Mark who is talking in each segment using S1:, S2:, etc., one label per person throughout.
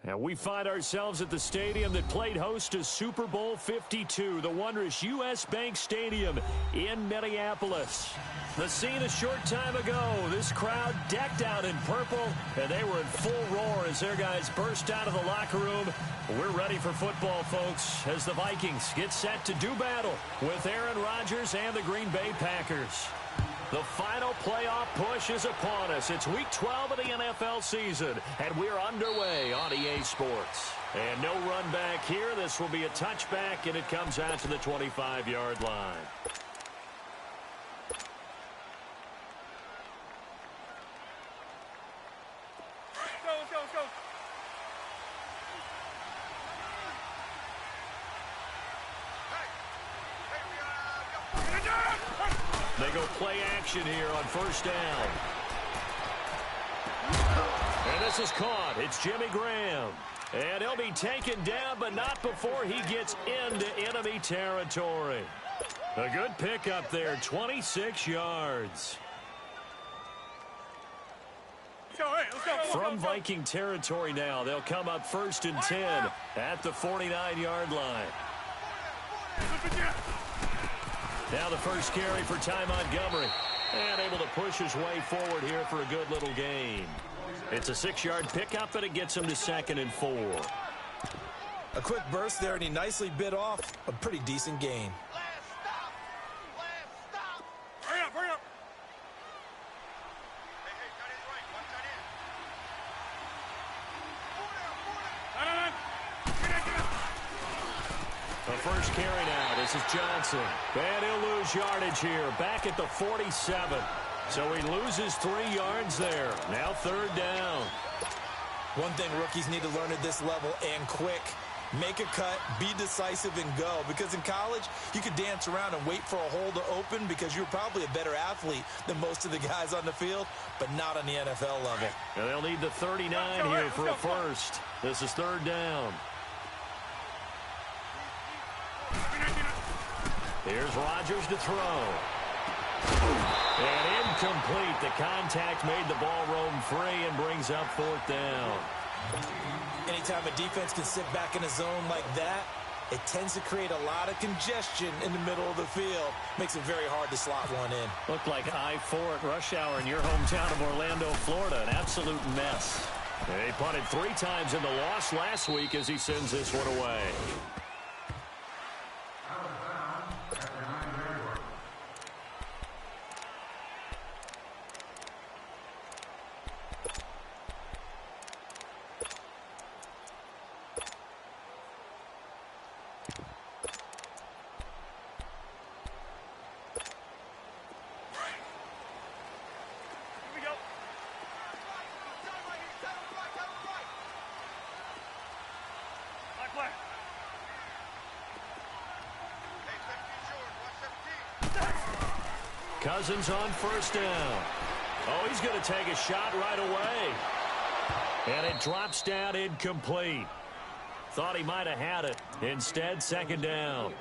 S1: And we find ourselves at the stadium that played host to Super Bowl 52, the wondrous U.S. Bank Stadium in Minneapolis. The scene a short time ago, this crowd decked out in purple, and they were in full roar as their guys burst out of the locker room. We're ready for football, folks, as the Vikings get set to do battle with Aaron Rodgers and the Green Bay Packers. The final playoff push is upon us. It's Week 12 of the NFL season, and we're underway on EA Sports. And no run back here. This will be a touchback, and it comes out to the 25-yard line.
S2: Let's go.
S1: They go play action here on first down. And this is caught. It's Jimmy Graham. And he'll be taken down, but not before he gets into enemy territory. A good pickup there, 26 yards.
S2: Let's go.
S1: From Viking territory now, they'll come up first and 10 at the 49-yard line. Now the first carry for Ty Montgomery. And able to push his way forward here for a good little gain. It's a 6-yard pickup, and it gets him to 2nd and 4.
S3: A quick burst there, and he nicely bit off a pretty decent gain.
S2: Hurry up.
S1: The first carry now. This is Johnson. And he'll lose yardage here. Back at the 47. So he loses 3 yards there. Now 3rd down.
S3: One thing rookies need to learn at this level, and quick. Make a cut, be decisive, and go. Because in college, you could dance around and wait for a hole to open because you're probably a better athlete than most of the guys on the field, but not on the NFL level.
S1: And they'll need the 39 here for a first. This is 3rd down. Here's Rodgers to throw. And incomplete. The contact made the ball roam free and brings up 4th down.
S3: Anytime a defense can sit back in a zone like that, it tends to create a lot of congestion in the middle of the field. Makes it very hard to slot one in.
S1: Looked like I-4 at rush hour in your hometown of Orlando, Florida. An absolute mess. And he punted 3 times in the loss last week as he sends this one away. Cousins on first down. Oh, he's going to take a shot right away. And it drops down incomplete. Thought he might have had it. Instead, 2nd down.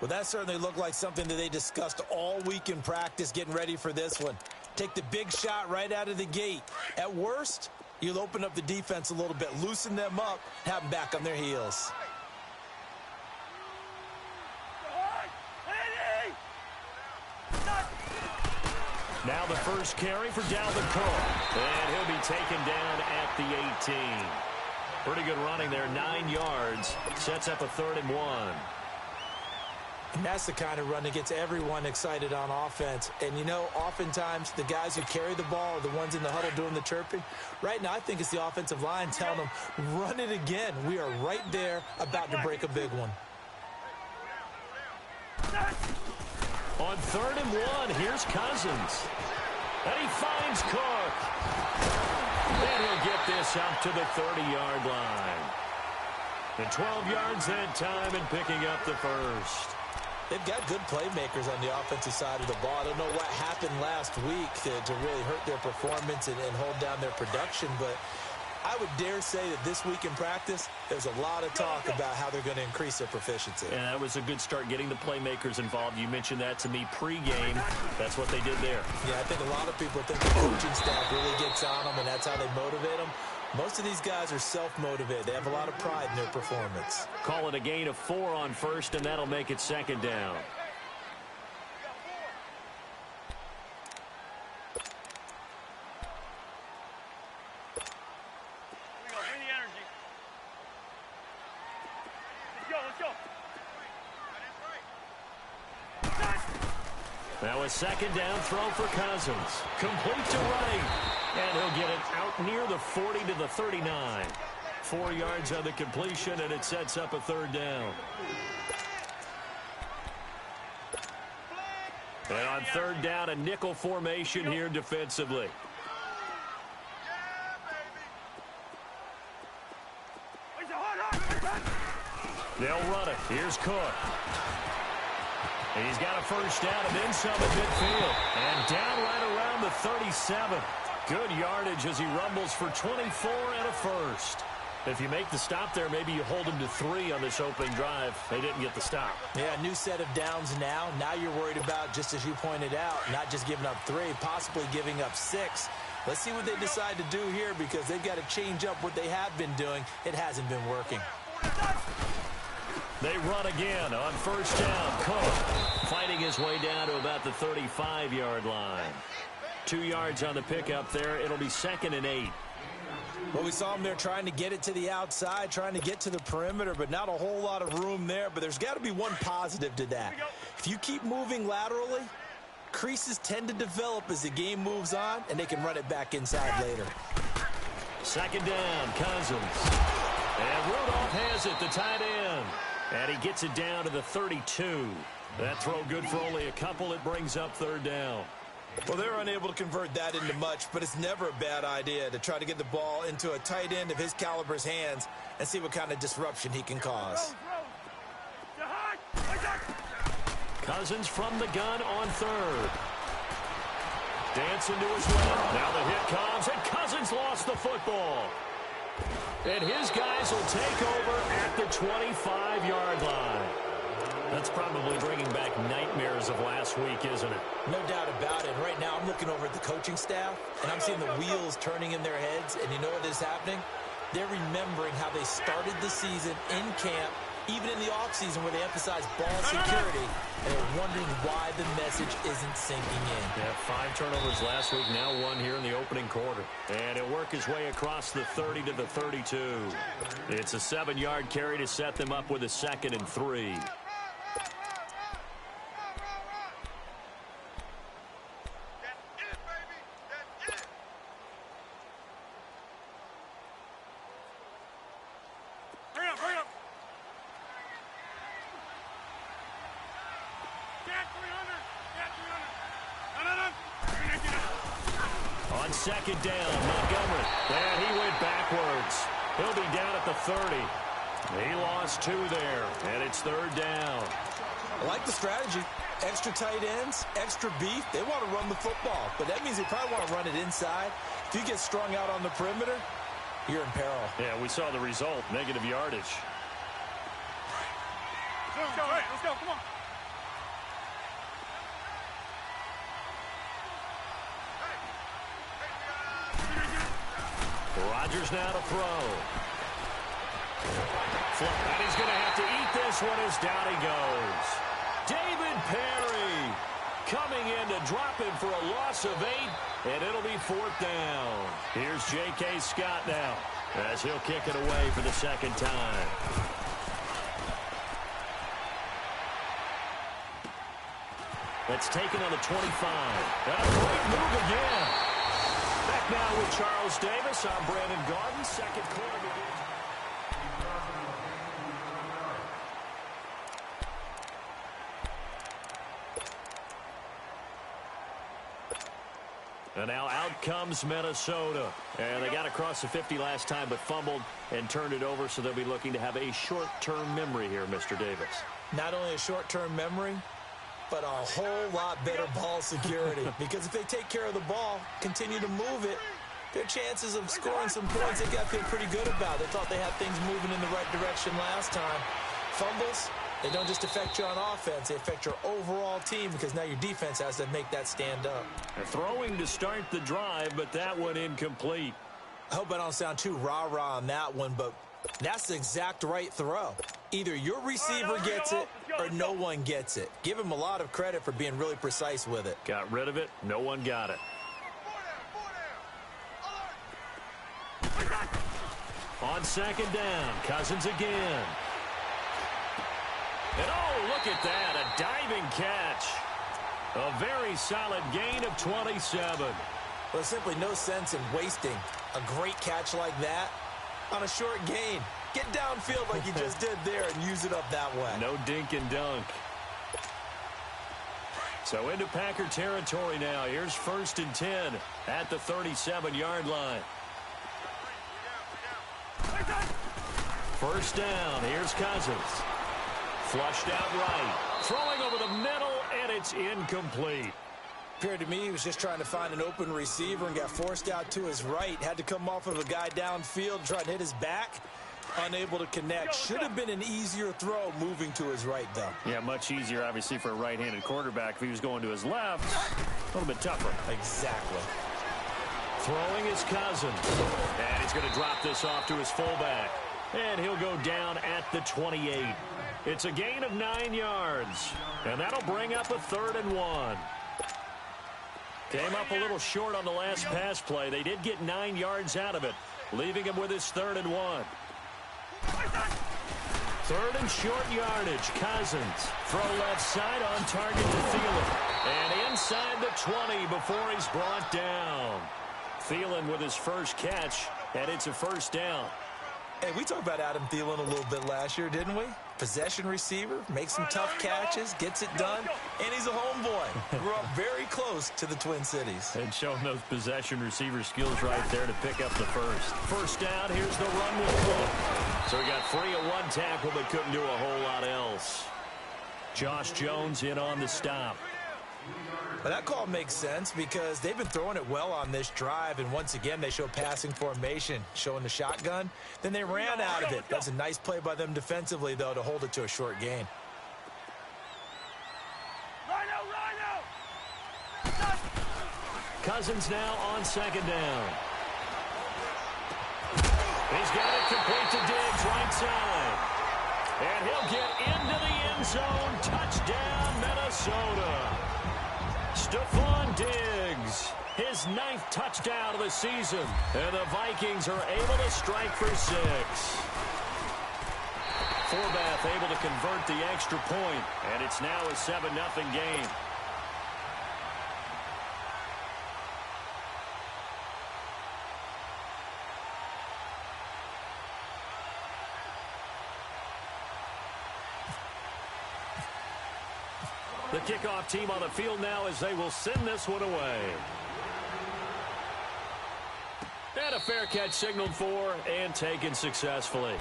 S3: Well, that certainly looked like something that they discussed all week in practice getting ready for this one. Take the big shot right out of the gate. At worst, you'll open up the defense a little bit, loosen them up, have them back on their heels.
S1: Now the first carry for Dalvin Cook. And he'll be taken down at the 18. Pretty good running there, 9 yards. Sets up a 3rd and 1.
S3: And that's the kind of run that gets everyone excited on offense. And, you know, oftentimes the guys who carry the ball are the ones in the huddle doing the chirping. Right now, I think it's the offensive line telling them, run it again. We are right there about to break a big one.
S1: On 3rd and 1, here's Cousins. And he finds Cook. And he'll get this up to the 30-yard line. And 12 yards that time and picking up the first.
S3: They've got good playmakers on the offensive side of the ball. I don't know what happened last week to really hurt their performance and hold down their production, but I would dare say that this week in practice, there's a lot of talk about how they're going to increase their proficiency.
S1: And that was a good start, getting the playmakers involved. You mentioned that to me pregame. That's what they did there.
S3: Yeah, I think a lot of people think the coaching staff really gets on them, and that's how they motivate them. Most of these guys are self-motivated. They have a lot of pride in their performance.
S1: Call it a gain of 4 on first, and that'll make it second down. Now a second down throw for Cousins. Complete to right. And he'll get it out near the 40 to the 39. 4 yards on the completion, and it sets up a third down. And on third down, a nickel formation here defensively. They'll run it. Here's Cook. He's got a first down and then some at midfield. And down right around the 37. Good yardage as he rumbles for 24 and a first. If you make the stop there, maybe you hold him to 3 on this opening drive. They didn't get the stop.
S3: Yeah, new set of downs now. Now you're worried about, just as you pointed out, not just giving up 3, possibly giving up 6. Let's see what they decide to do here because they've got to change up what they have been doing. It hasn't been working.
S1: They run again on first down. Cook fighting his way down to about the 35-yard line. 2 yards on the pickup there. It'll be 2nd and 8.
S3: Well, we saw him there trying to get it to the outside, trying to get to the perimeter, but not a whole lot of room there. But there's got to be one positive to that. If you keep moving laterally, creases tend to develop as the game moves on, and they can run it back inside later.
S1: Second down, Cousins. And Rudolph has it, the tight end. And he gets it down to the 32. That throw good for only a couple. It brings up third down.
S3: Well, they're unable to convert that into much, but it's never a bad idea to try to get the ball into a tight end of his caliber's hands and see what kind of disruption he can cause.
S1: Cousins from the gun on third. Dancing to his left. Now the hit comes, and Cousins lost the football. And his guys will take over at the 25-yard line. That's probably bringing back nightmares of last week, isn't it?
S3: No doubt about it. Right now, I'm looking over at the coaching staff, and I'm seeing the wheels turning in their heads. And you know what is happening? They're remembering how they started the season in camp, even in the offseason where they emphasized ball security, and they're wondering why the message isn't sinking in.
S1: Yeah, 5 turnovers last week, now 1 here in the opening quarter. And he'll work his way across the 30 to the 32. It's a 7-yard carry to set them up with a 2nd and 3. Second down, Montgomery. And he went backwards. He'll be down at the 30. He lost 2 there, and it's third down.
S3: I like the strategy. Extra tight ends, extra beef. They want to run the football, but that means they probably want to run it inside. If you get strung out on the perimeter, you're in peril.
S1: Yeah, we saw the result, negative yardage.
S2: Let's go, hey, let's go, come on.
S1: Rodgers now to throw. And he's going to have to eat this one as down he goes. David Perry coming in to drop him for a loss of 8, and it'll be 4th down. Here's J.K. Scott now as he'll kick it away for the second time. That's taken on the 25. And a great move again. Back now with Charles Davis. I'm Brandon Garden. Second quarter begins. And now out comes Minnesota. And they got across the 50 last time but fumbled and turned it over, so they'll be looking to have a short-term memory here, Mr. Davis.
S3: Not only a short-term memory, but a whole lot better ball security. Because if they take care of the ball, continue to move it, their chances of scoring some points, they've got to feel pretty good about. They thought they had things moving in the right direction last time. Fumbles, they don't just affect you on offense, they affect your overall team because now your defense has to make that stand up.
S1: They're throwing to start the drive, but that one incomplete.
S3: I hope I don't sound too rah-rah on that one, but that's the exact right throw. Either your receiver gets it or no one gets it. Give him a lot of credit for being really precise with it.
S1: Got rid of it. No one got it. On second down, Cousins again. And oh, look at that, a diving catch. A very solid gain of 27.
S3: Well, there's simply no sense in wasting a great catch like that on a short gain. Get downfield like you just did there and use it up that way.
S1: No dink and dunk. So into Packer territory now. Here's 1st and 10 at the 37-yard line. First down. Here's Cousins. Flushed out right. Throwing over the middle, and it's incomplete.
S3: Appeared to me he was just trying to find an open receiver and got forced out to his right. Had to come off of a guy downfield, try to hit his back. Unable to connect. Should have been an easier throw moving to his right, though.
S1: Yeah, much easier, obviously, for a right-handed quarterback. If he was going to his left, a little bit tougher.
S3: Exactly.
S1: Throwing is Cousins. And he's going to drop this off to his fullback. And he'll go down at the 28. It's a gain of 9 yards. And that'll bring up a 3rd and 1. Came up a little short on the last pass play. They did get 9 yards out of it, leaving him with his 3rd and 1. 3rd and short yardage. Cousins. Throw left side on target to Thielen. And inside the 20 before he's brought down. Thielen with his first catch, and it's a 1st down.
S3: Hey, we talked about Adam Thielen a little bit last year, didn't we? Possession receiver, makes some tough catches, gets it done, and he's a homeboy. Grew up very close to the Twin Cities.
S1: And showing those possession receiver skills right there to pick up the first. First down, here's the run with Cook. So he got free of 1 tackle, but couldn't do a whole lot else. Josh Jones in on the stop.
S3: Well, that call makes sense because they've been throwing it well on this drive, and once again they show passing formation, showing the shotgun. Then they ran out of it. That's a nice play by them defensively, though, to hold it to a short gain.
S1: Cousins now on second down. He's got it complete to Diggs, right side. And he'll get into the end zone. Touchdown, Minnesota. Stephon Diggs, his 9th touchdown of the season. And the Vikings are able to strike for 6. Forbath able to convert the extra point, and it's now a 7-0 game. The kickoff team on the field now as they will send this one away. And a fair catch signaled for and taken successfully.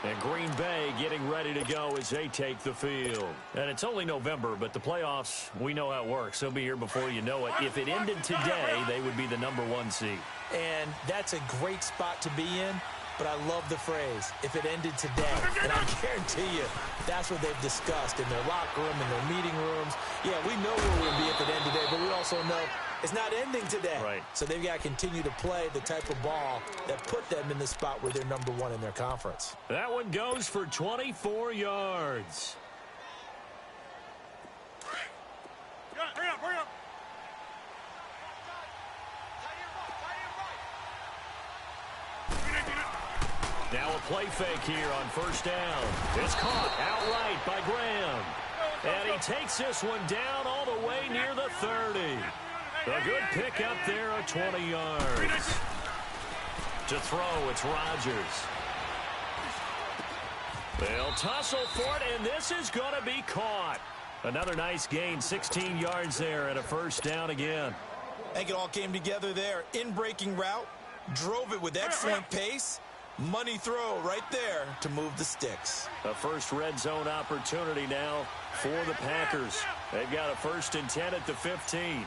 S1: And Green Bay getting ready to go as they take the field. And it's only November, but the playoffs, we know how it works. They'll be here before you know it. If it ended today, they would be the #1 seed.
S3: And that's a great spot to be in. But I love the phrase, if it ended today. And I guarantee you, that's what they've discussed in their locker room, in their meeting rooms. Yeah, we know where we'll be if it ended today, but we also know it's not ending today.
S1: Right.
S3: So they've got to continue to play the type of ball that put them in the spot where they're #1 in their conference.
S1: That one goes for 24 yards.
S2: Hurry up, hurry up.
S1: Now a play fake here on first down. It's caught outright by Graham. And he takes this one down all the way near the 30. A good pick up there of 20 yards. To throw, it's Rodgers. They'll tussle for it, and this is going to be caught. Another nice gain, 16 yards there, and a first down again.
S3: I think it all came together there. In-breaking route, drove it with excellent pace. Money throw right there to move the sticks.
S1: A first red zone opportunity now for the Packers. They've got a 1st and 10 at the 15.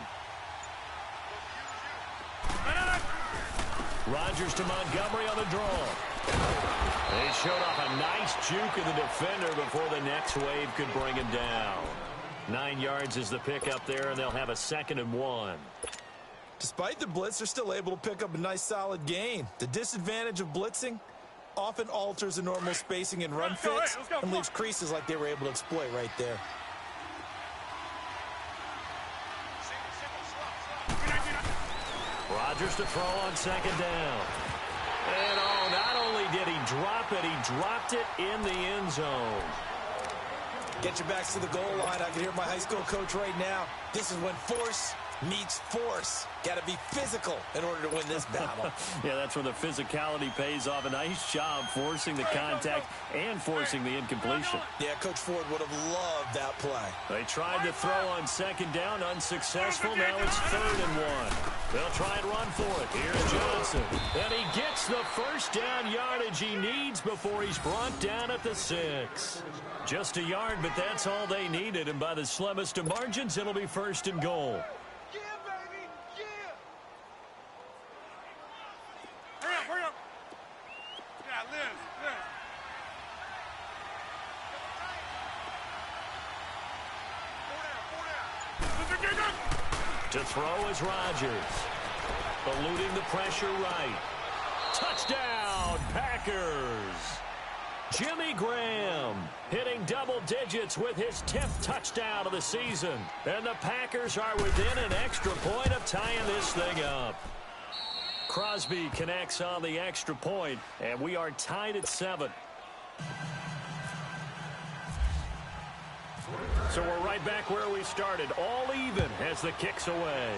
S1: Rodgers to Montgomery on the draw. They showed off a nice juke of the defender before the next wave could bring him down. 9 yards is the pickup there, and they'll have a 2nd and 1.
S3: Despite the blitz, they're still able to pick up a nice solid gain. The disadvantage of blitzing often alters the normal spacing and run fits and leaves creases like they were able to exploit right there.
S1: Rodgers to throw on second down. And not only did he drop it, he dropped it in the end zone.
S3: Get your backs to the goal line. I can hear my high school coach right now. This is when force meets force. Got to be physical in order to win this battle.
S1: Yeah, that's where the physicality pays off. A nice job forcing the contact and forcing the incompletion.
S3: Yeah, Coach Ford would have loved that play.
S1: They tried to throw on second down, unsuccessful. Now it's 3rd and 1. They'll try and run for it. Here's Johnson. And he gets the first down yardage he needs before he's brought down at the 6. Just a yard, but that's all they needed. And by the slimmest of margins, it'll be 1st and goal.
S2: Hurry up. Yeah, Liz.
S1: To throw is Rodgers. Eluding the pressure right. Touchdown, Packers. Jimmy Graham hitting double digits with his 10th touchdown of the season. And the Packers are within an extra point of tying this thing up. Crosby connects on the extra point, and we are tied at 7. So we're right back where we started, all even as the kick's away.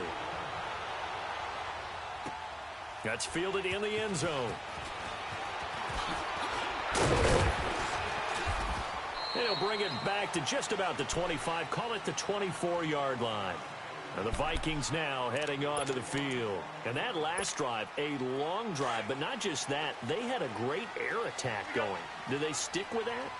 S1: That's fielded in the end zone. They'll bring it back to just about the 25, call it the 24-yard line. And the Vikings now heading onto the field. And that last drive, a long drive, but not just that, they had a great air attack going. Do they stick with that?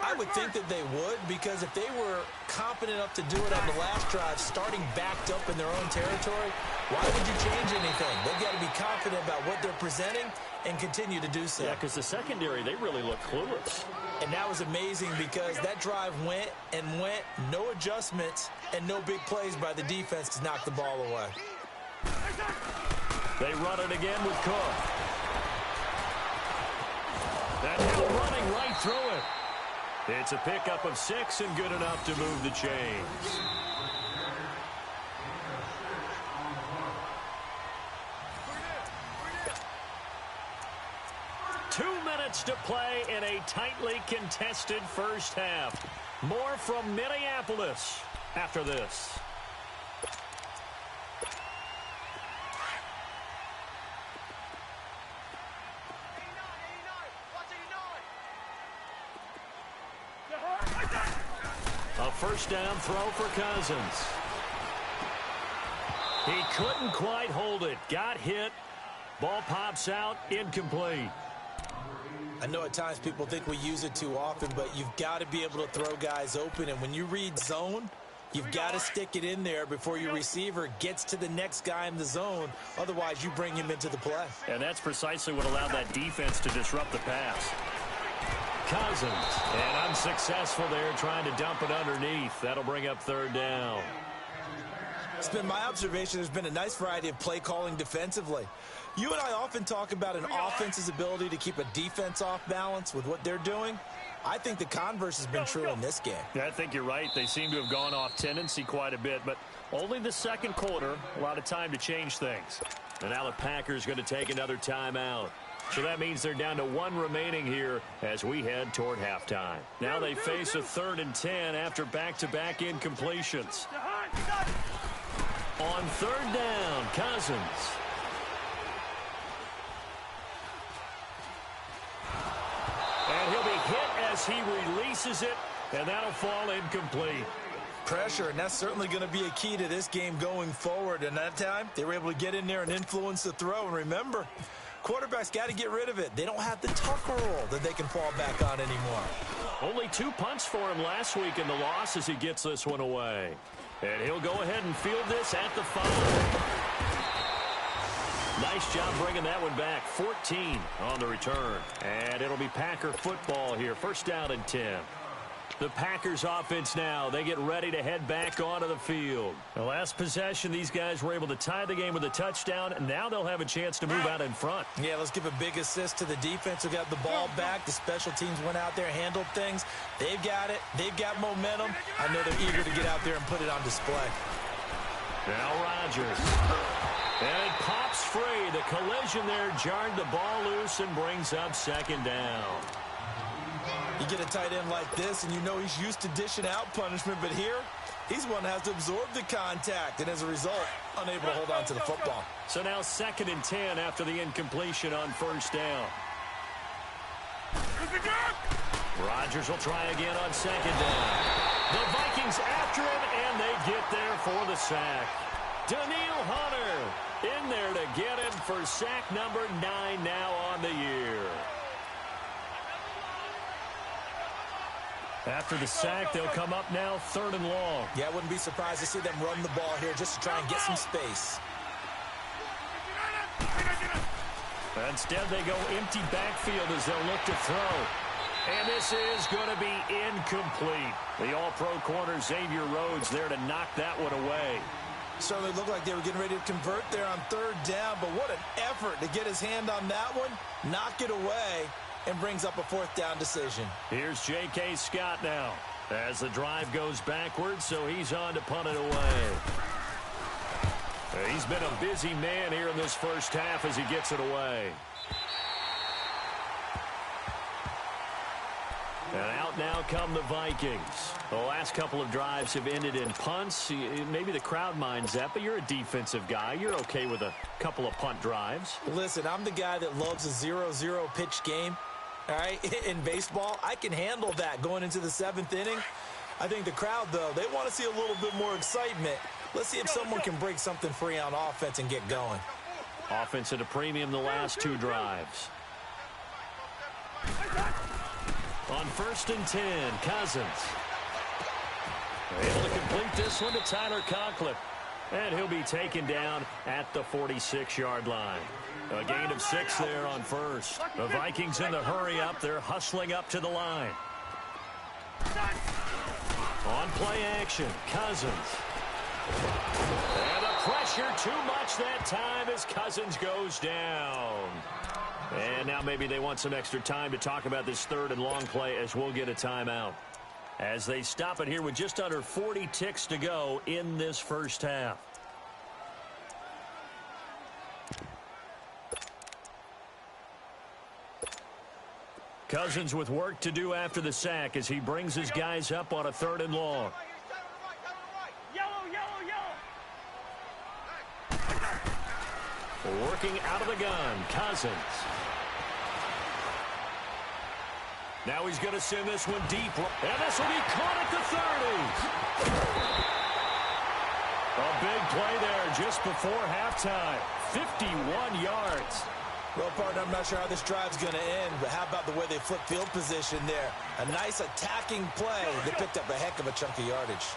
S3: I would think that they would, because if they were competent enough to do it on the last drive, starting backed up in their own territory, why would you change anything? They've got to be confident about what they're presenting and continue to do so.
S1: Yeah, because the secondary, they really look clueless.
S3: And that was amazing because that drive went, no adjustments, and no big plays by the defense to knock the ball away.
S1: They run it again with Cook. That hill running right through it. It's a pickup of 6 and good enough to move the chains. To play in a tightly contested first half. More from Minneapolis after this. A first down throw for Cousins. He couldn't quite hold it. Got hit. Ball pops out. Incomplete.
S3: I know at times people think we use it too often, but you've got to be able to throw guys open. And when you read zone, you've got to stick it in there before your receiver gets to the next guy in the zone. Otherwise, you bring him into the play.
S1: And that's precisely what allowed that defense to disrupt the pass. Cousins, and unsuccessful there trying to dump it underneath. That'll bring up 3rd down.
S3: It's been my observation there's been a nice variety of play calling defensively. You and I often talk about an offense's ability to keep a defense off balance with what they're doing. I think the converse has been true in this game.
S1: Yeah, I think you're right. They seem to have gone off tendency quite a bit, but only the second quarter, a lot of time to change things. And now the Packers going to take another timeout. So that means they're down to 1 remaining here as we head toward halftime. Now they face a 3rd and 10 after back-to-back incompletions. On 3rd down, Cousins. And he'll be hit as he releases it, and that'll fall incomplete.
S3: Pressure, and that's certainly going to be a key to this game going forward. And that time, they were able to get in there and influence the throw. And remember, quarterbacks got to get rid of it. They don't have the tougher role that they can fall back on anymore.
S1: Only 2 punts for him last week in the loss as he gets this one away. And he'll go ahead and field this at the 5. Nice job bringing that one back. 14 on the return. And it'll be Packer football here. 1st down and 10. The Packers offense now. They get ready to head back onto the field. The last possession, these guys were able to tie the game with a touchdown, and now they'll have a chance to move out in front.
S3: Yeah, let's give a big assist to the defense who got the ball back. The special teams went out there, handled things. They've got it. They've got momentum. I know they're eager to get out there and put it on display.
S1: Now Rodgers. And it pops free. The collision there jarred the ball loose and brings up second down.
S3: You get a tight end like this, and you know he's used to dishing out punishment, but here, he's one that has to absorb the contact, and as a result, unable to hold on to the football.
S1: So now 2nd and 10 after the incompletion on first down. Rodgers will try again on second down. The Vikings after him, and they get there for the sack. Daniil Hunter in there to get him for sack number 9 now on the year. After the sack, they'll come up now 3rd and long.
S3: Yeah, I wouldn't be surprised to see them run the ball here just to try and get some space.
S1: Instead, they go empty backfield as they'll look to throw. And this is going to be incomplete. The all-pro corner Xavier Rhodes there to knock that one away.
S3: Certainly looked like they were getting ready to convert there on 3rd down, but what an effort to get his hand on that one, knock it away, and brings up a 4th down decision.
S1: Here's J.K. Scott now as the drive goes backwards, so he's on to punt it away. He's been a busy man here in this first half as he gets it away. And out now come the Vikings. The last couple of drives have ended in punts. Maybe the crowd minds that, but you're a defensive guy. You're okay with a couple of punt drives.
S3: Listen, I'm the guy that loves a 0-0 pitch game. All right, in baseball, I can handle that going into the 7th inning. I think the crowd, though, they want to see a little bit more excitement. Let's see if someone can break something free on offense and get going.
S1: Offense at a premium the last 2 drives. On 1st and 10, Cousins. Able to complete this one to Tyler Conklin. And he'll be taken down at the 46-yard line. A gain of 6 there on first. The Vikings in the hurry up. They're hustling up to the line. On play action, Cousins. And the pressure too much that time as Cousins goes down. And now maybe they want some extra time to talk about this 3rd and long play as we'll get a timeout. As they stop it here with just under 40 ticks to go in this first half. Cousins with work to do after the sack as he brings his guys up on a 3rd and long. Working out of the gun, Cousins. Now he's going to send this one deep. And this will be caught at the 30. A big play there just before halftime. 51 yards.
S3: Well, partner, I'm not sure how this drive's going to end, but how about the way they flip field position there? A nice attacking play. They picked up a heck of a chunk of yardage.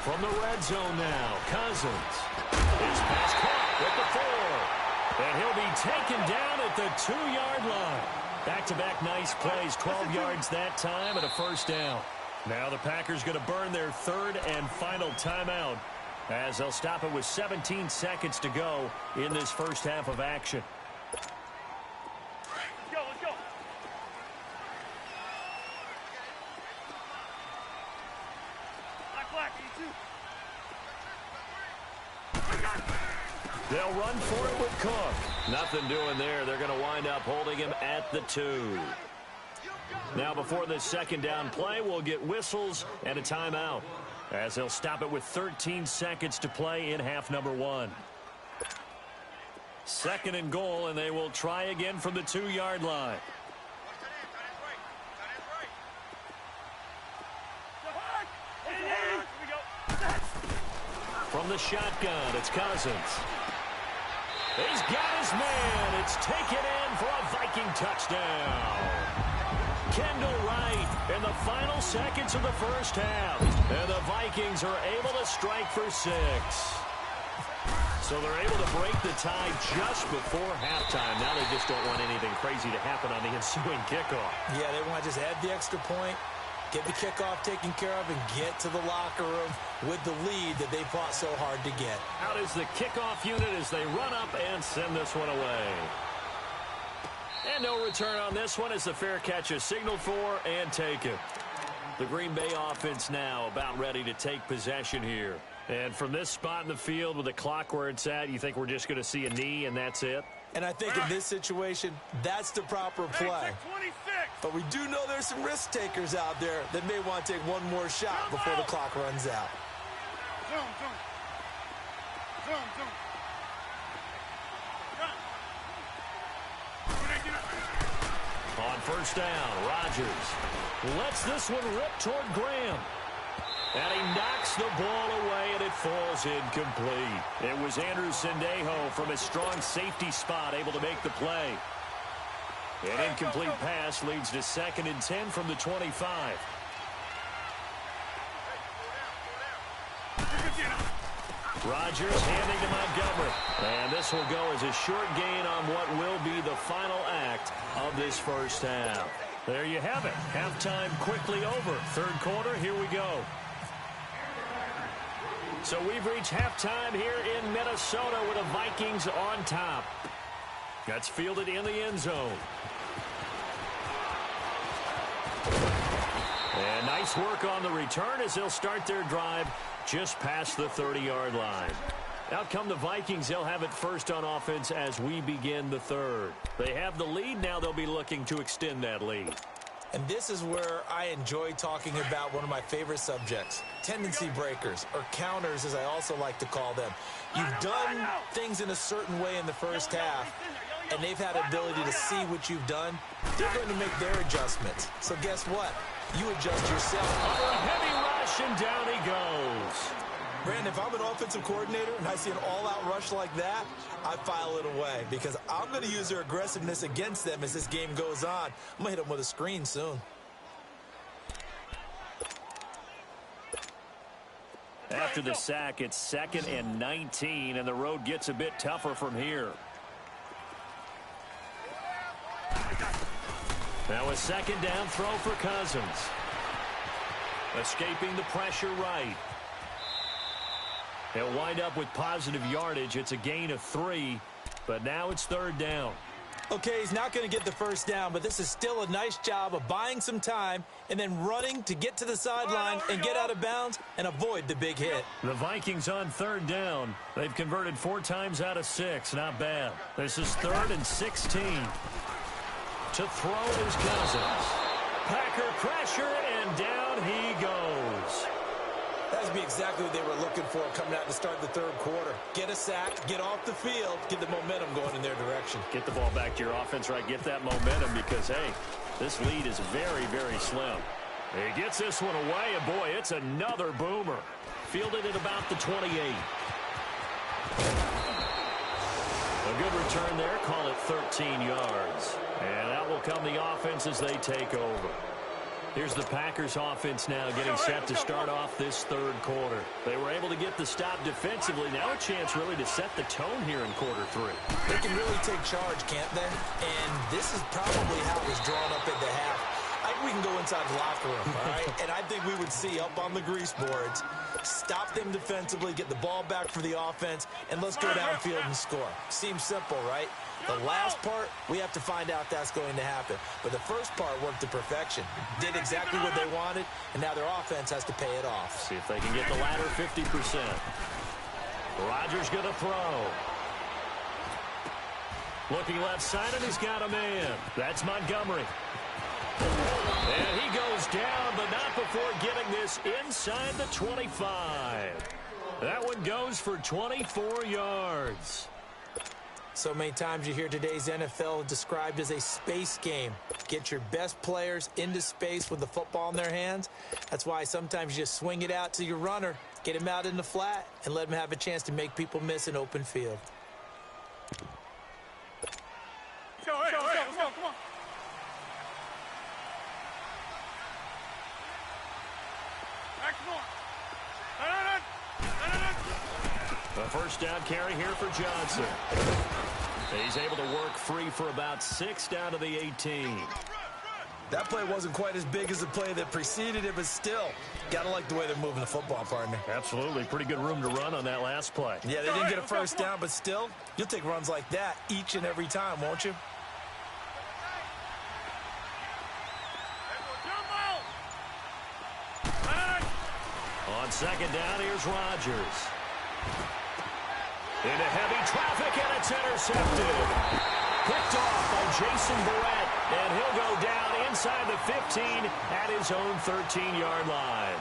S1: From the red zone now, Cousins. His pass caught with the 4. And he'll be taken down at the 2-yard line. Back-to-back nice plays, 12 yards that time and a 1st down. Now the Packers going to burn their 3rd and final timeout as they'll stop it with 17 seconds to go in this first half of action.
S2: Let's go. Black,
S1: They'll run for it with Cook. Nothing doing there. They're going to wind up holding him at the 2. Now before this 2nd down play, we'll get whistles and a timeout as they'll stop it with 13 seconds to play in half number 1. 2nd and goal, and they will try again from the 2-yard line. From the shotgun, it's Cousins. He's got his man. It's taken in for a Viking touchdown. Kendall Wright in the final seconds of the first half. And the Vikings are able to strike for 6. So they're able to break the tie just before halftime. Now they just don't want anything crazy to happen on the ensuing kickoff.
S3: Yeah, they want to just add the extra point, get the kickoff taken care of, and get to the locker room with the lead that they fought so hard to get.
S1: Out is the kickoff unit as they run up and send this one away. And no return on this one as the fair catch is signaled for and taken. The Green Bay offense now about ready to take possession here. And from this spot in the field with the clock where it's at, you think we're just going to see a knee and that's it?
S3: And I think in this situation, that's the proper play. But we do know there's some risk takers out there that may want to take one more shot before the clock runs out.
S1: On first down, Rodgers lets this one rip toward Graham. And he knocks the ball away, and it falls incomplete. It was Andrew Sendejo from his strong safety spot able to make the play. An incomplete pass leads to 2nd and 10 from the 25. Rodgers handing to Montgomery. And this will go as a short gain on what will be the final act of this first half. There you have it. Halftime quickly over. Third quarter, here we go. So we've reached halftime here in Minnesota with the Vikings on top. That's fielded in the end zone. And nice work on the return as they'll start their drive just past the 30-yard line. Out come the Vikings. They'll have it first on offense as we begin the third. They have the lead. Now they'll be looking to extend that lead.
S3: And this is where I enjoy talking about one of my favorite subjects, tendency breakers, or counters as I also like to call them. You've done things in a certain way in the first half, and they've had ability to see what you've done. They're going to make their adjustments. So guess what? You adjust yourself.
S1: Under a heavy rush, and down he goes.
S3: Brandon, if I'm an offensive coordinator and I see an all-out rush like that, I file it away because I'm going to use their aggressiveness against them as this game goes on. I'm going to hit them with a screen soon.
S1: After the sack, it's 2nd and 19, and the road gets a bit tougher from here. Now a 2nd down throw for Cousins. Escaping the pressure right. They'll wind up with positive yardage. It's a gain of 3, but now it's 3rd down.
S3: Okay, he's not going to get the first down, but this is still a nice job of buying some time and then running to get to the sideline and get out of bounds and avoid the big hit.
S1: The Vikings on 3rd down. They've converted 4 times out of 6. Not bad. This is 3rd and 16. To throw is Cousins. Packer pressure, and down he goes.
S3: That would be exactly what they were looking for coming out to start the third quarter. Get a sack, get off the field, get the momentum going in their direction.
S1: Get the ball back to your offense, right? Get that momentum because, hey, this lead is very, very slim. He gets this one away, and boy, it's another boomer. Fielded at about the 28. A good return there. Call it 13 yards. And out will come the offense as they take over. Here's the Packers offense now getting set to start off this third quarter. They were able to get the stop defensively. Now a chance really to set the tone here in quarter 3.
S3: They can really take charge, can't they? And this is probably how it was drawn up at the half. I think we can go inside the locker room, all right? And I think we would see up on the grease boards, stop them defensively, get the ball back for the offense, and let's go downfield and score. Seems simple, right? The last part, we have to find out if that's going to happen. But the first part worked to perfection. Did exactly what they wanted, and now their offense has to pay it off.
S1: See if they can get the latter 50%. Rodgers going to throw. Looking left side, and he's got a man. That's Montgomery. And he goes down, but not before getting this inside the 25. That one goes for 24 yards.
S3: So many times you hear today's NFL described as a space game. Get your best players into space with the football in their hands. That's why sometimes you just swing it out to your runner, get him out in the flat, and let him have a chance to make people miss an open field.
S2: Come on. Back to one.
S1: A first down carry here for Johnson. He's able to work free for about 6 down to the 18.
S3: That play wasn't quite as big as the play that preceded it, but still, gotta like the way they're moving the football, partner.
S1: Absolutely. Pretty good room to run on that last play.
S3: Yeah, they didn't get a first down, but still, you'll take runs like that each and every time, won't you?
S1: On second down, here's Rodgers. Into heavy traffic, and it's intercepted. Picked off by Jason Barrett, and he'll go down inside the 15 at his own 13-yard line.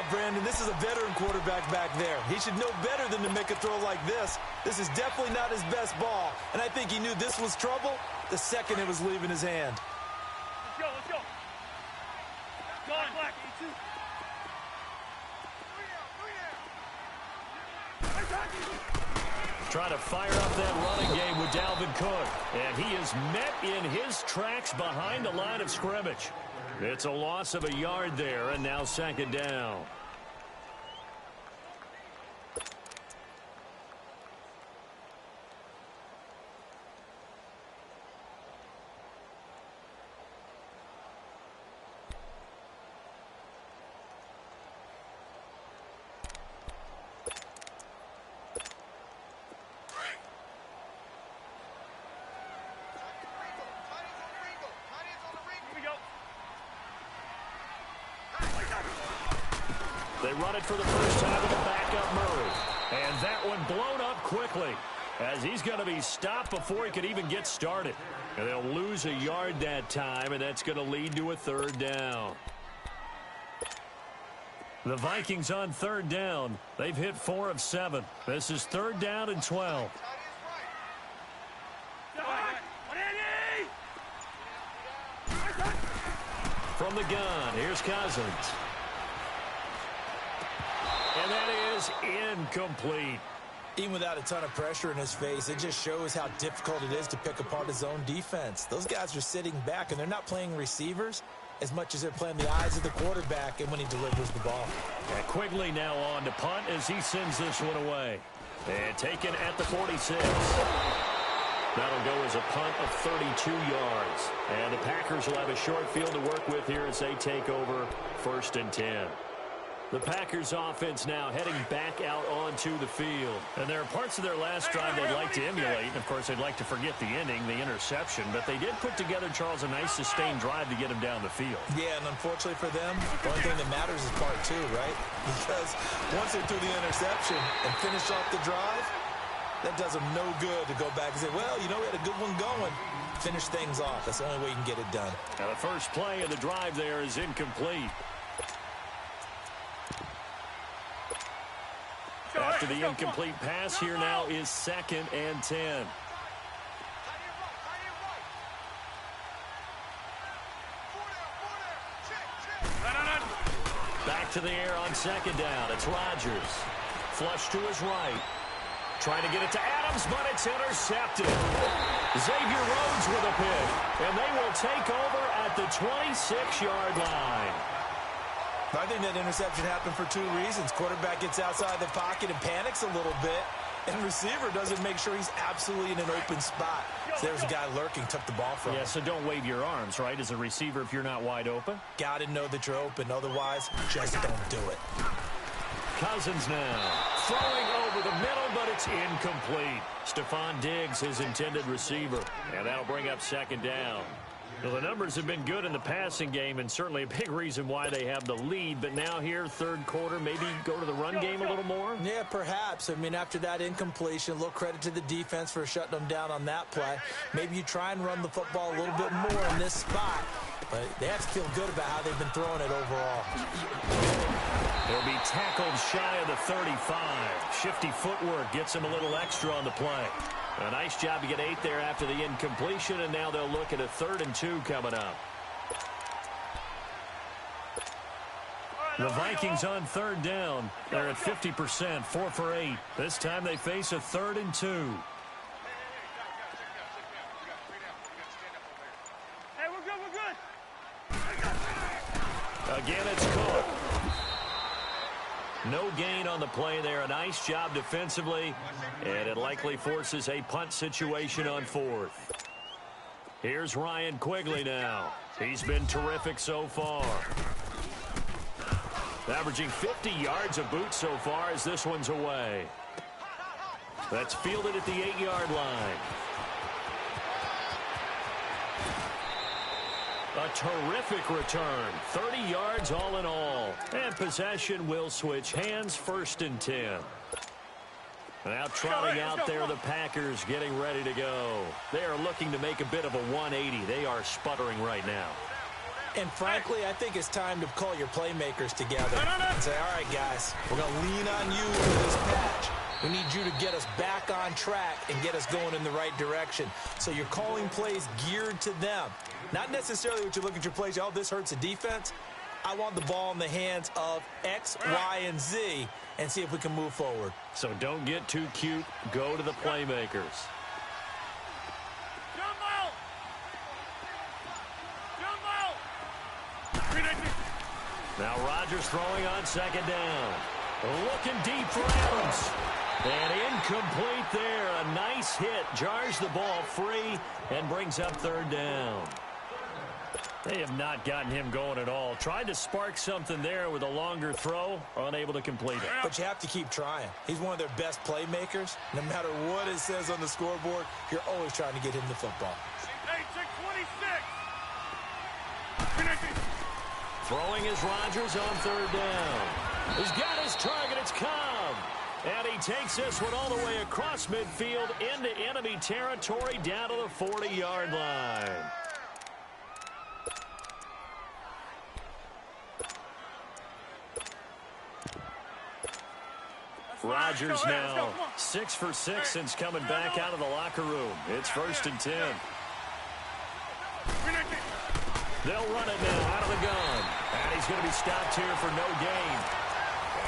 S3: Brandon, this is a veteran quarterback back there. He should know better than to make a throw like this. This is definitely not his best ball, and I think he knew this was trouble the second it was leaving his hand.
S2: Let's go, let's go. Go on, Black.
S1: Trying to fire up that running game with Dalvin Cook. And he is met in his tracks behind the line of scrimmage. It's a loss of a yard there, and now second down. They run it for the first time with a backup Murray. And that one blown up quickly as he's going to be stopped before he could even get started. And they'll lose a yard that time, and that's going to lead to a third down. The Vikings on third down. They've hit 4 of 7. This is third down and 12. From the gun, here's Cousins. And that is incomplete.
S3: Even without a ton of pressure in his face, it just shows how difficult it is to pick apart his own defense. Those guys are sitting back, and they're not playing receivers as much as they're playing the eyes of the quarterback and when he delivers the ball.
S1: And Quigley now on to punt as he sends this one away. And taken at the 46. That'll go as a punt of 32 yards. And the Packers will have a short field to work with here as they take over first and 10. The Packers offense now heading back out onto the field. And there are parts of their last drive they'd like to emulate. And, of course, they'd like to forget the ending, the interception. But they did put together, Charles, a nice sustained drive to get him down the field.
S3: Yeah, and unfortunately for them, the only thing that matters is part 2, right? Because once they're through the interception and finish off the drive, that does them no good to go back and say, well, you know, we had a good one going. Finish things off. That's the only way you can get it done.
S1: Now, the first play of the drive there is incomplete. After the incomplete pass, here now is second and 10. Back to the air on second down. It's Rodgers. Flush to his right. Trying to get it to Adams, but it's intercepted. Xavier Rhodes with a pick. And they will take over at the 26-yard line.
S3: I think that interception happened for 2 reasons. Quarterback gets outside the pocket and panics a little bit, and receiver doesn't make sure he's absolutely in an open spot. So there's a guy lurking, took the ball from him.
S1: Yeah, so don't wave your arms, right, as a receiver if you're not wide open?
S3: Got to know that you're open. Otherwise, just don't do it.
S1: Cousins now throwing over the middle, but it's incomplete. Stephon Diggs, his intended receiver, and that'll bring up second down. Well, the numbers have been good in the passing game, and certainly a big reason why they have the lead. But now here, third quarter, maybe go to the run game a little more?
S3: Yeah, perhaps. I mean, after that incompletion, a little credit to the defense for shutting them down on that play. Maybe you try and run the football a little bit more in this spot. But they have to feel good about how they've been throwing it overall.
S1: They'll be tackled shy of the 35. Shifty footwork gets him a little extra on the play. A nice job to get 8 there after the incompletion, and now they'll look at a 3rd and 2 coming up. The Vikings on third down. They're at 50%, 4 for 8. This time they face a 3rd and 2.
S2: Hey, we're good, we're good.
S1: Again, it's Cook. No gain on the play there. A nice job defensively, and it likely forces a punt situation on 4th. Here's Ryan Quigley now. He's been terrific so far. Averaging 50 yards a boot so far as this one's away. That's fielded at the 8-yard line. A terrific return. 30 yards all in all. And possession will switch hands, 1st and 10. Now trotting out there, the Packers getting ready to go. They are looking to make a bit of a 180. They are sputtering right now.
S3: And frankly, I think it's time to call your playmakers together and say, all right, guys, we're going to lean on you for this patch. We need you to get us back on track and get us going in the right direction. So you're calling plays geared to them. Not necessarily what you look at your plays, oh, this hurts the defense. I want the ball in the hands of X, Y, and Z and see if we can move forward.
S1: So don't get too cute. Go to the playmakers. Now Rodgers throwing on 2nd down. Looking deep for Adams. And incomplete there. A nice hit. Jars the ball free and brings up 3rd down. They have not gotten him going at all. Tried to spark something there with a longer throw. Unable to complete it.
S3: But you have to keep trying. He's one of their best playmakers. No matter what it says on the scoreboard, you're always trying to get him the football.
S1: Throwing is Rodgers on 3rd down. He's got his target. It's Cobb. And he takes this one all the way across midfield into enemy territory down to the 40-yard line. Rodgers now 6 for 6 since coming back out of the locker room. It's 1st and 10. They'll run it now out of the gun. And he's going to be stopped here for no gain.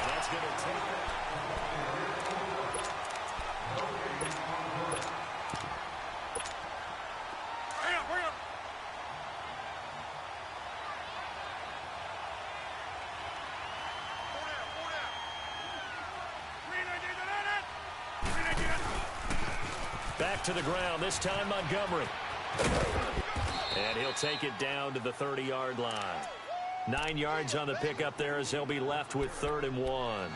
S1: And that's going to take it. Back to the ground, this time Montgomery. And he'll take it down to the 30-yard line. 9 yards on the pickup there as he'll be left with 3rd and 1.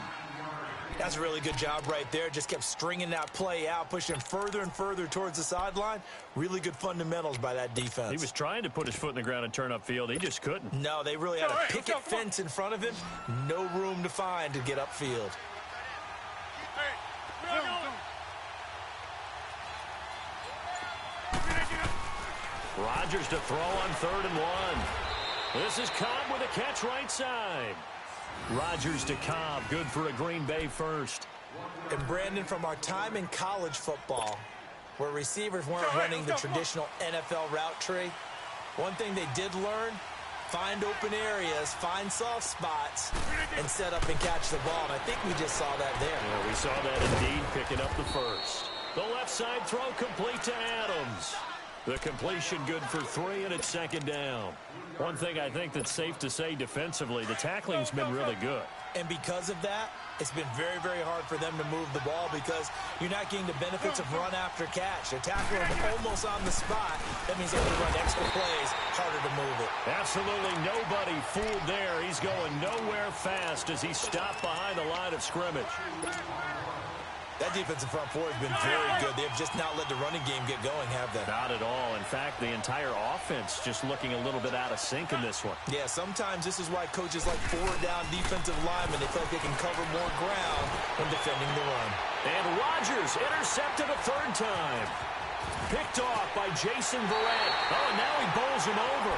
S3: That's a really good job right there. Just kept stringing that play out, pushing further and further towards the sideline. Really good fundamentals by that defense.
S1: He was trying to put his foot in the ground and turn upfield. He just couldn't.
S3: No, they really had a picket fence in front of him. No room to find to get upfield.
S1: Rodgers to throw on 3rd and 1. This is Cobb with a catch right side. Rodgers to Cobb, good for a Green Bay first.
S3: And Brandon, from our time in college football, where receivers weren't running the traditional NFL route tree, one thing they did learn, find open areas, find soft spots, and set up and catch the ball. And I think we just saw that there.
S1: Yeah, we saw that indeed, picking up the first. The left side throw complete to Adams. The completion good for 3, and it's 2nd down. One thing I think that's safe to say defensively, the tackling's been really good.
S3: And because of that, it's been very, very hard for them to move the ball because you're not getting the benefits of run after catch. They're tackling them almost on the spot. That means they have to run extra plays, harder to move it.
S1: Absolutely nobody fooled there. He's going nowhere fast as he stopped behind the line of scrimmage.
S3: That defensive front four has been very good. They've just not let the running game get going, have they?
S1: Not at all. In fact, the entire offense just looking a little bit out of sync in this one.
S3: Yeah, sometimes this is why coaches like 4-down defensive linemen. They feel like they can cover more ground when defending the run.
S1: And Rodgers intercepted a 3rd time. Picked off by Jason Verrett. Oh, and now he bowls him over.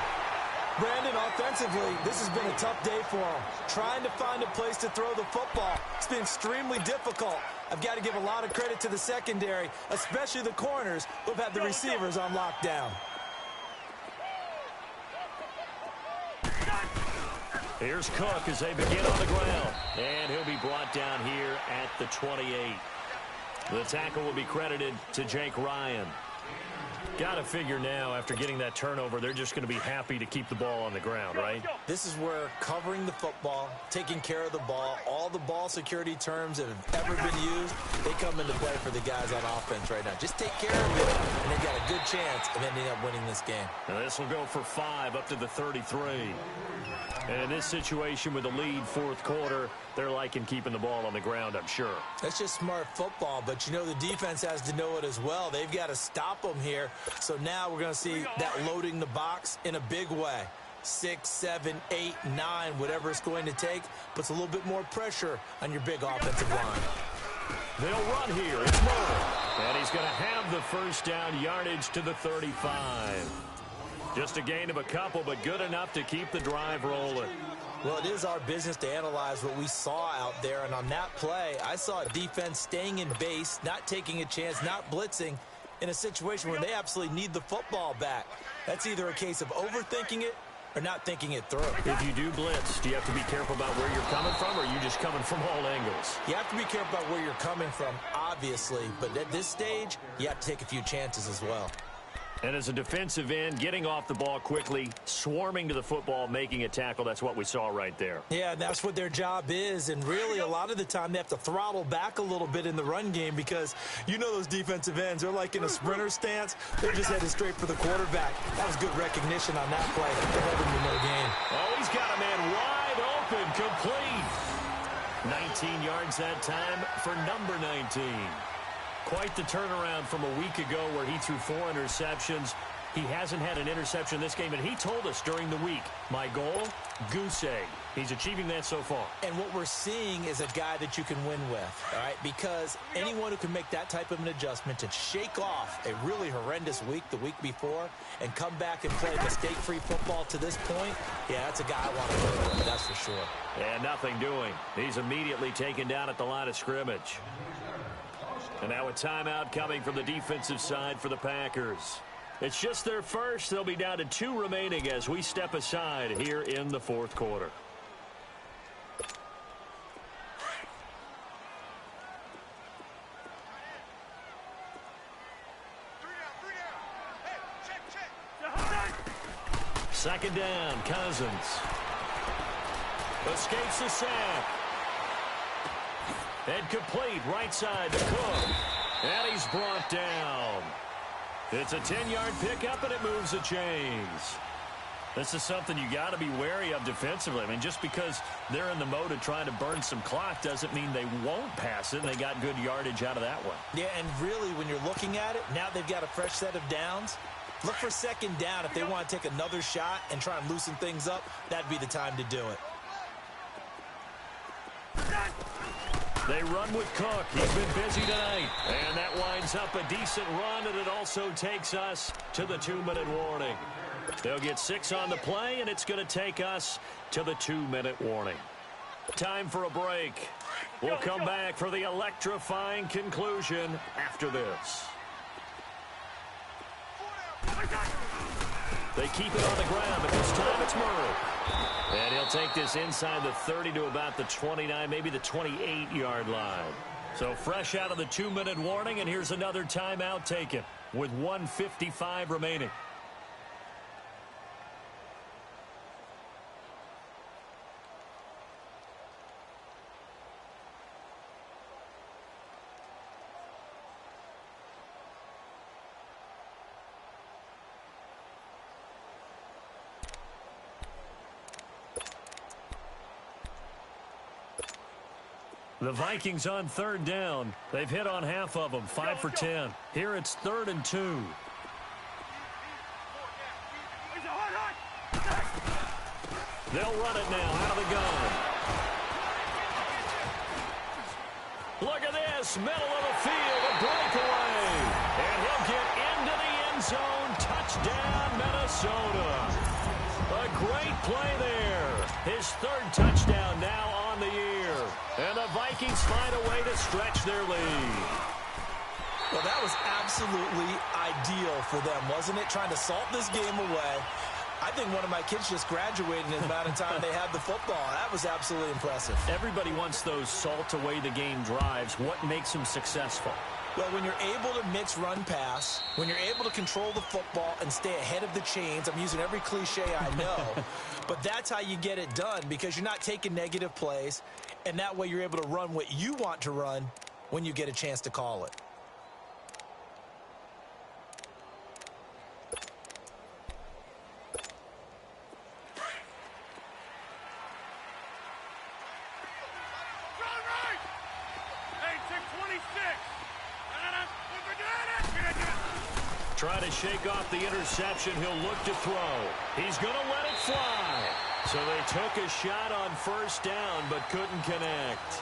S3: Brandon, offensively, this has been a tough day for him. Trying to find a place to throw the football. It's been extremely difficult. I've got to give a lot of credit to the secondary, especially the corners who have had the receivers on lockdown.
S1: Here's Cook as they begin on the ground. And he'll be brought down here at the 28. The tackle will be credited to Jake Ryan. Got to figure now, after getting that turnover, they're just going to be happy to keep the ball on the ground, right?
S3: This is where covering the football, taking care of the ball, all the ball security terms that have ever been used, they come into play for the guys on offense right now. Just take care of it, and they've got a good chance of ending up winning this game.
S1: Now this will go for 5 up to the 33. And in this situation with the lead fourth quarter, they're liking keeping the ball on the ground, I'm sure.
S3: That's just smart football, but you know the defense has to know it as well. They've got to stop them here. So now we're going to see that loading the box in a big way. 6, 7, 8, 9, whatever it's going to take, puts a little bit more pressure on your big offensive line.
S1: They'll run here. It's Murray. And he's going to have the first down, yardage to the 35. Just a gain of a couple, but good enough to keep the drive rolling.
S3: Well, it is our business to analyze what we saw out there, and on that play, I saw a defense staying in base, not taking a chance, not blitzing in a situation where they absolutely need the football back. That's either a case of overthinking it or not thinking it through.
S1: If you do blitz, do you have to be careful about where you're coming from, or are you just coming from all angles?
S3: You have to be careful about where you're coming from, obviously, but at this stage, you have to take a few chances as well.
S1: And as a defensive end, getting off the ball quickly, swarming to the football, making a tackle, that's what we saw right there.
S3: Yeah, that's what their job is, and really a lot of the time they have to throttle back a little bit in the run game because you know those defensive ends, they're like in a sprinter stance. They're just headed straight for the quarterback. That was good recognition on that play. They led them to no gain.
S1: Oh, he's got a man wide open, complete. 19 yards that time for number 19. Quite the turnaround from a week ago where he threw 4 interceptions. He hasn't had an interception this game, and he told us during the week, my goal, goose egg. He's achieving that so far.
S3: And what we're seeing is a guy that you can win with, all right? Because anyone who can make that type of an adjustment to shake off a really horrendous week the week before and come back and play mistake-free football to this point, yeah, that's a guy I want to win with, that's for sure.
S1: And nothing doing. He's immediately taken down at the line of scrimmage. And now a timeout coming from the defensive side for the Packers. It's just their first. They'll be down to 2 remaining as we step aside here in the fourth quarter. Second down, Cousins. Escapes the sack. And complete right side to Cook. And he's brought down. It's a 10-yard pickup, and it moves the chains. This is something you got to be wary of defensively. I mean, just because they're in the mode of trying to burn some clock doesn't mean they won't pass it, and they got good yardage out of that one.
S3: Yeah, and really, when you're looking at it, now they've got a fresh set of downs. Look for second down if they want to take another shot and try and loosen things up. That'd be the time to do it.
S1: They run with Cook. He's been busy tonight. And that winds up a decent run, and it also takes us to the 2-minute warning. They'll get 6 on the play, and it's going to take us to the 2-minute warning. Time for a break. We'll come back for the electrifying conclusion after this. They keep it on the ground, but this time it's Murray. And he'll take this inside the 30 to about the 29, maybe the 28-yard line. So fresh out of the 2-minute warning, and here's another timeout taken with 1:55 remaining. The Vikings on third down. They've hit on half of them, 5 for 10. Here it's 3rd and 2. They'll run it now out of the gun. Look at this, middle of the field, a breakaway. And he'll get into the end zone. Touchdown, Minnesota. A great play there. His 3rd touchdown now on the year. And the Vikings find a way to stretch their lead.
S3: Well, that was absolutely ideal for them, wasn't it? Trying to salt this game away. I think one of my kids just graduated in the amount of time they had the football. That was absolutely impressive.
S1: Everybody wants those salt away the game drives. What makes them successful?
S3: Well, when you're able to mix run pass, when you're able to control the football and stay ahead of the chains, I'm using every cliche I know, but that's how you get it done because you're not taking negative plays, and that way you're able to run what you want to run when you get a chance to call it.
S1: Try to shake off the interception. He'll look to throw. He's going to let it fly. So they took a shot on first down but couldn't connect.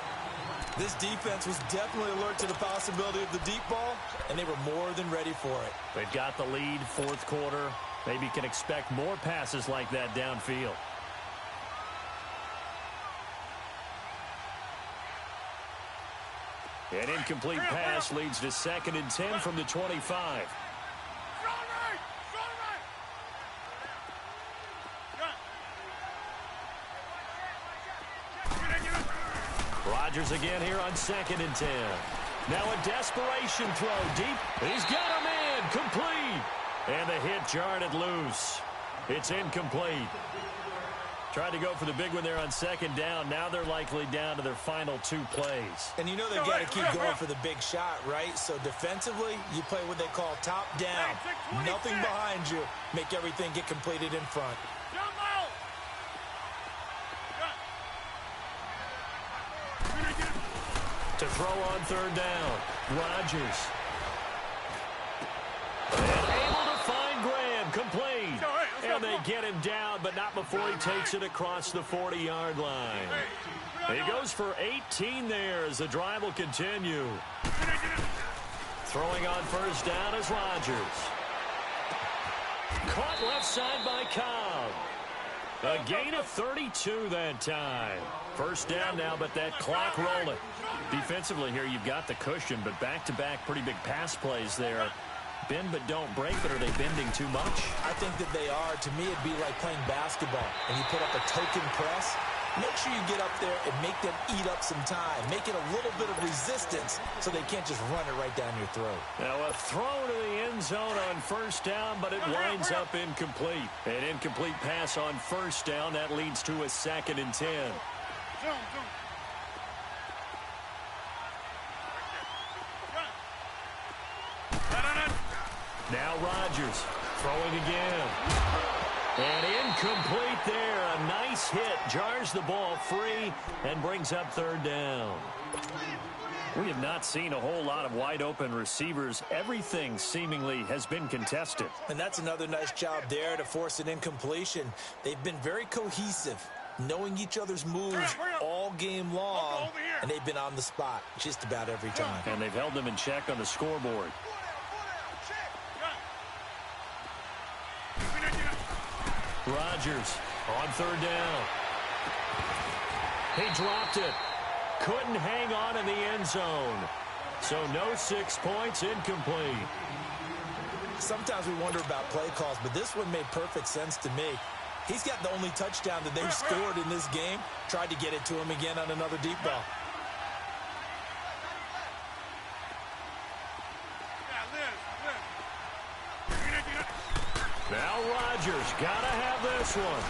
S3: This defense was definitely alert to the possibility of the deep ball, and they were more than ready for it.
S1: They've got the lead, fourth quarter. Maybe can expect more passes like that downfield. An incomplete pass leads to 2nd and 10 from the 25. Rodgers again here on 2nd and 10. Now a desperation throw deep. He's got him in. Complete. And the hit jarred it loose. It's incomplete. Tried to go for the big one there on 2nd down. Now they're likely down to their final 2 plays.
S3: And you know they've got to keep going for the big shot, right? So defensively, you play what they call top down. Nothing behind you. Make everything get completed in front.
S1: To throw on 3rd down, Rodgers. And able to find Graham, complete. And they get him down, but not before he takes it across the 40-yard line. He goes for 18 there as the drive will continue. Throwing on 1st down is Rodgers. Caught left side by Cobb. A gain of 32 that time. 1st down now, but that clock rolling. Defensively here, you've got the cushion, but back-to-back pretty big pass plays there. Bend but don't break, but are they bending too much?
S3: I think that they are. To me, it'd be like playing basketball, and you put up a token press. Make sure you get up there and make them eat up some time. Make it a little bit of resistance so they can't just run it right down your throat.
S1: Now a throw to the end zone on 1st down, but it winds up incomplete. An incomplete pass on 1st down. That leads to a 2nd and 10. Now Rodgers throwing again. And incomplete there. A nice hit. Jars the ball free and brings up 3rd down. We have not seen a whole lot of wide open receivers. Everything seemingly has been contested.
S3: And that's another nice job there to force an incompletion. They've been very cohesive, knowing each other's moves all game long, and they've been on the spot just about every time.
S1: And they've held them in check on the scoreboard. Rodgers on 3rd down. He dropped it. Couldn't hang on in the end zone. So no 6 points, incomplete.
S3: Sometimes we wonder about play calls, but this one made perfect sense to me. He's got the only touchdown that they've scored in this game. Tried to get it to him again on another deep ball.
S1: Now Rodgers got to have this one.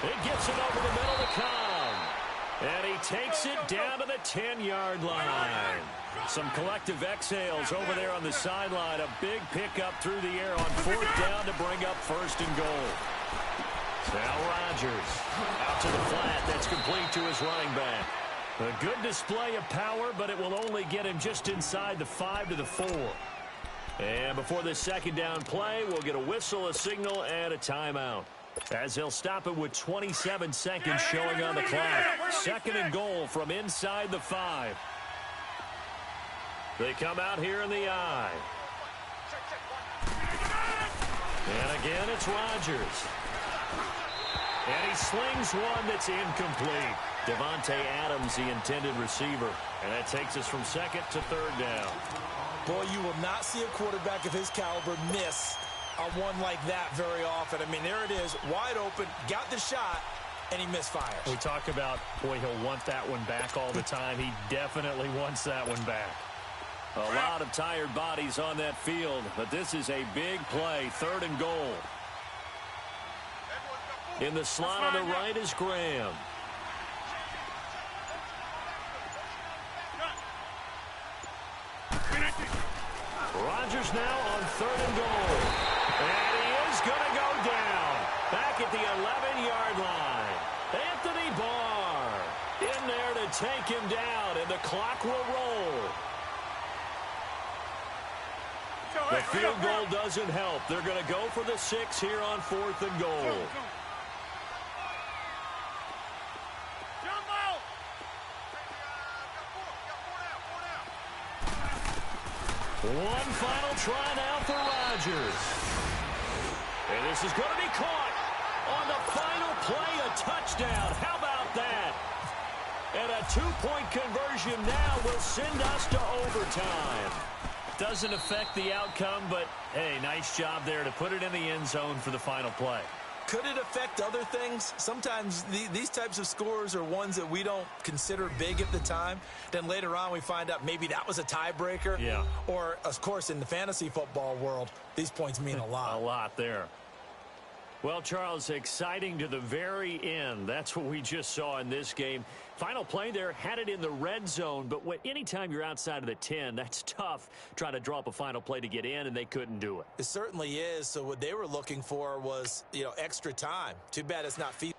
S1: It gets it over the middle to Cobb. And he takes it down to the 10-yard line. Some collective exhales over there on the sideline. A big pickup through the air on 4th down to bring up 1st and goal. Now Rodgers out to the flat. That's complete to his running back. A good display of power, but it will only get him just inside the 5 to the 4. And before this 2nd down play, we'll get a whistle, a signal, and a timeout. As they'll stop it with 27 seconds showing on the clock. 2nd and goal from inside the 5. They come out here in the I. And again, it's Rodgers. And he slings one that's incomplete. Devontae Adams, the intended receiver. And that takes us from 2nd to 3rd down.
S3: Boy, you will not see a quarterback of his caliber miss on one like that very often. I mean, there it is, wide open, got the shot, and he misfires.
S1: We talk about, boy, he'll want that one back all the time. He definitely wants that one back. A lot of tired bodies on that field, but this is a big play, 3rd and goal. In the slot on the right is Graham. Rodgers now on 3rd and goal. And he is going to go down. Back at the 11-yard line. Anthony Barr in there to take him down, and the clock will roll. The field goal doesn't help. They're going to go for the 6 here on 4th and goal. One final try now for Rodgers. And this is going to be caught on the final play, a touchdown. How about that? And a 2-point conversion now will send us to overtime. Doesn't affect the outcome, but, hey, nice job there to put it in the end zone for the final play.
S3: Could it affect other things? Sometimes these types of scores are ones that we don't consider big at the time. Then later on we find out maybe that was a tiebreaker.
S1: Yeah.
S3: Or, of course, in the fantasy football world, these points mean a lot.
S1: A lot there. Well, Charles, exciting to the very end. That's what we just saw in this game. Final play there, had it in the red zone, but anytime you're outside of the 10, that's tough trying to draw up a final play to get in, and they couldn't do it.
S3: It certainly is. So what they were looking for was, extra time. Too bad it's not feasible.